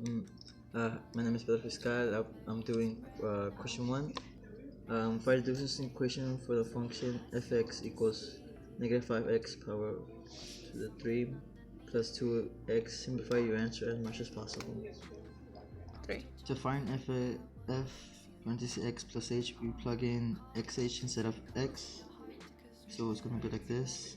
Mm, my name is Pedro Fiscal. I'm doing question 1. Find the difference equation for the function fx equals negative 5x power to the 3 plus 2x. Simplify your answer as much as possible. 3. To find f parentheses x plus h, we plug in xh instead of x. So it's going to be like this.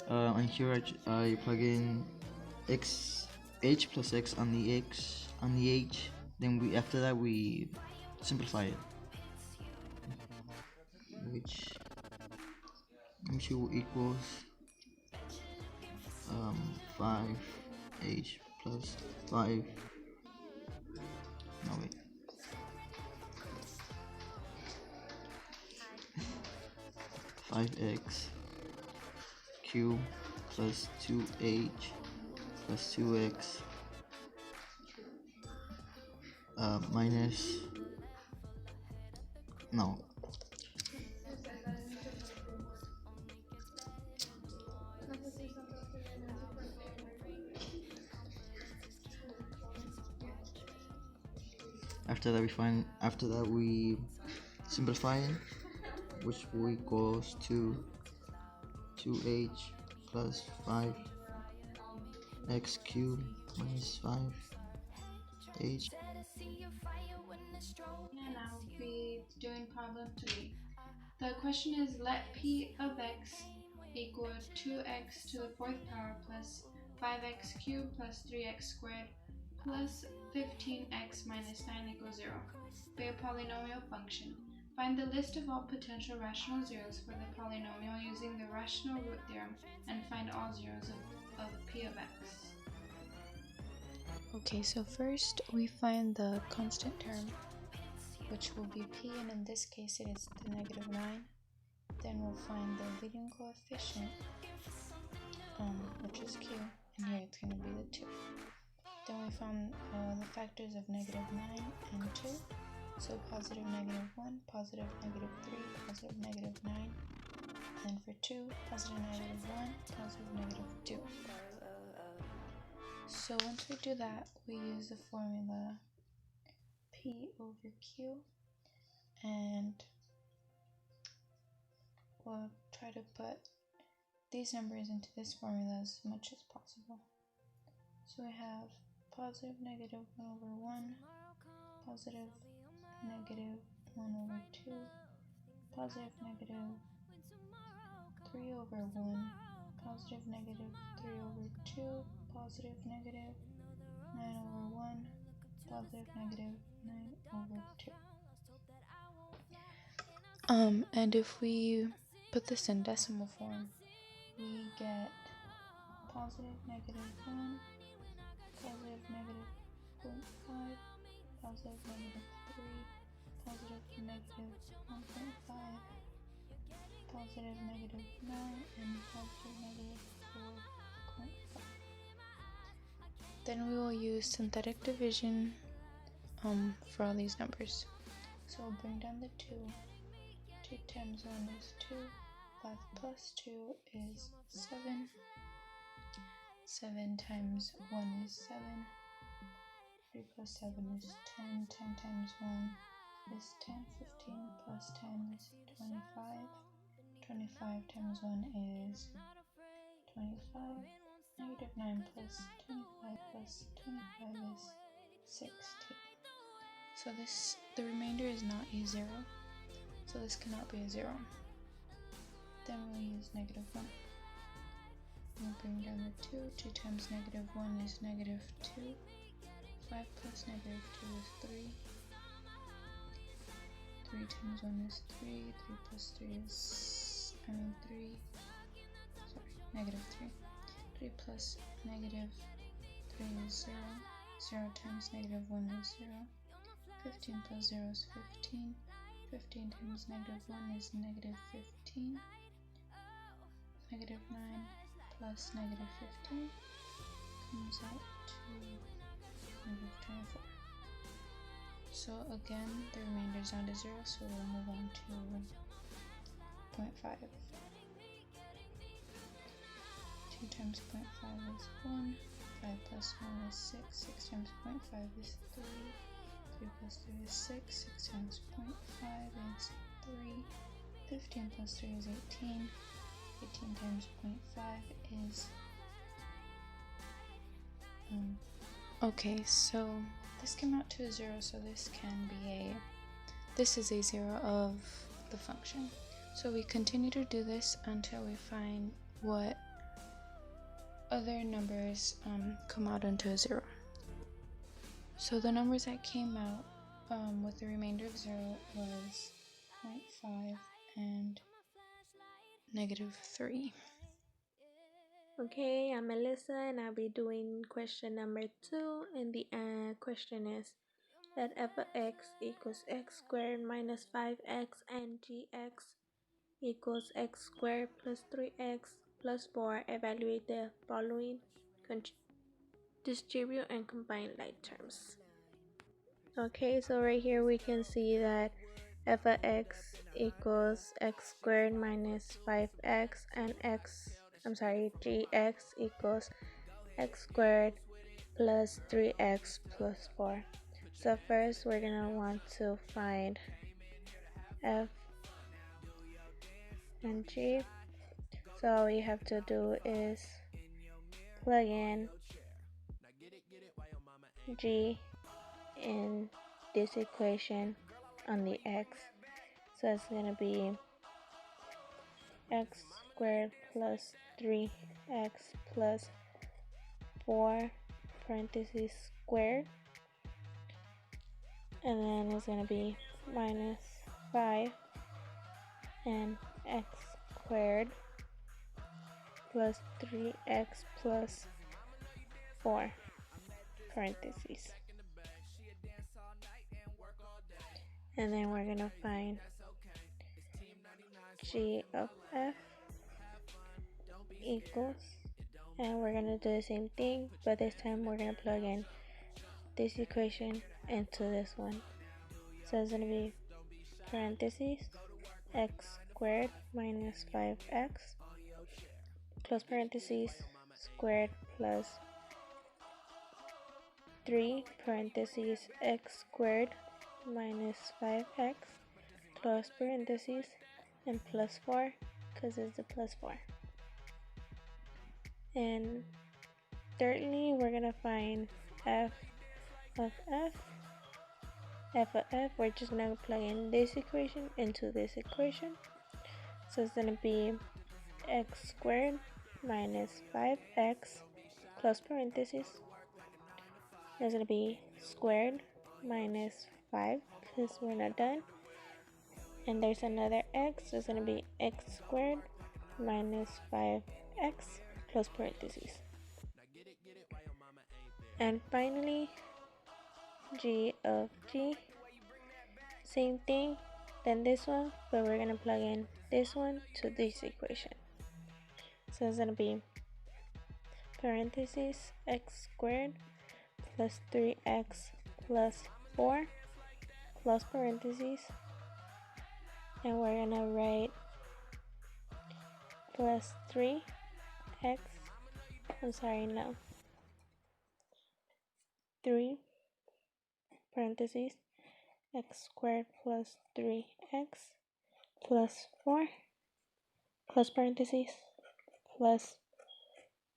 And here I plug in h plus x on the h. Then we after that we simplify it, which equals 5h plus 5. No wait. 5x cubed plus 2h plus 2x minus no after that we simplify it, which will equals to 2h plus 5x cubed minus 5h. And I will be doing problem 3. The question is, let p of x equal 2x to the 4th power plus 5x cubed plus 3x squared plus 15x minus 9 equals 0 by a polynomial function. Find the list of all potential rational zeros for the polynomial using the rational root theorem and find all zeros of p of x. Okay, so first we find the constant term, which will be p, and in this case it is the negative 9. Then we'll find the leading coefficient, which is q, and here it's going to be the 2. Then we found the factors of negative 9 and 2, so positive negative 1, positive negative 3, positive negative 9, and for 2, positive negative 1, positive negative 2. So once we do that, we use the formula p over q, and we'll try to put these numbers into this formula as much as possible. So we have positive negative 1 over 1, positive negative 1 over 2, positive negative 3 over 1, positive negative 3 over 2, positive negative 9 over 1, positive negative 9 over 2. And if we put this in decimal form, we get positive negative 1, positive negative 0.5, positive negative 3, positive negative 1.5, positive negative 9, and positive negative 4.5. Then we will use synthetic division for all these numbers. So we'll bring down the 2. 2 times 1 is 2. 5 plus 2 is 7. 7 times 1 is 7. 3 plus 7 is 10. 10 times 1 is 10. 15 plus 10 is 25. 25 times 1 is 25. Negative 9 plus 25 plus 25 is 16. So the remainder is not a 0. So this cannot be a 0. Then we'll use negative 1. We'll bring down the 2. 2 times negative 1 is negative 2. 5 plus negative 2 is 3. 3 times 1 is 3. 3 plus 3 is, negative 3. 3 plus negative 3 is 0. 0 times negative 1 is 0. 15 plus 0 is 15. 15 times negative 1 is negative 15. Negative 9 plus negative 15 comes out to negative 24. So again, the remainder is down to 0, so we'll move on to 0.5. 2 times 0.5 is 1. 5 plus 1 is 6. 6 times 0.5 is 3. 3 plus 3 is 6. 6 times 0.5 is 3. 15 plus 3 is 18. 18 times 0.5 is... Okay, so this came out to a 0, so this is a 0 of the function. So we continue to do this until we find what other numbers come out into a 0. So the numbers that came out with the remainder of 0 was 0.5 and negative 3. Okay, I'm Melissa and I'll be doing question number 2, and the question is let f of x equals x squared minus 5x and gx equals x squared plus 3x plus 4. Evaluate the following. Distribute and combine like terms. Okay, so right here we can see that f of x equals x squared minus 5x and gx equals x squared plus 3x plus 4. So first we're gonna want to find f and g. So all we have to do is plug in g in this equation on the x. So it's gonna be x squared plus 3x plus 4 parentheses squared, and then it's gonna be minus 5 and x squared plus 3x plus 4 parentheses, and then we're gonna find g of f equals, and we're gonna do the same thing, but this time we're gonna plug in this equation into this one. So it's gonna be parentheses x squared minus 5x close parentheses squared plus 3 parentheses x squared minus 5x close parentheses and plus 4 because it's the plus 4. And thirdly, we're gonna find f of f, we're just gonna plug in this equation into this equation. So it's gonna be x squared minus 5x close parentheses. There's gonna be squared minus 5 because we're not done. And there's another x, so it's gonna be x squared minus 5x close parentheses. And finally, g of g, same thing than this one, but we're gonna plug in this one to this equation. So it's gonna be parentheses x squared plus 3x plus 4 close parentheses, and we're gonna write plus 3x, 3 parentheses x squared plus 3x plus 4 close parentheses plus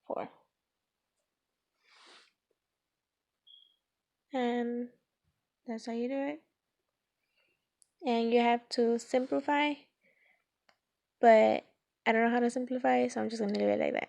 4. And that's how you do it. And you have to simplify, but I don't know how to simplify, so I'm just gonna leave it like that.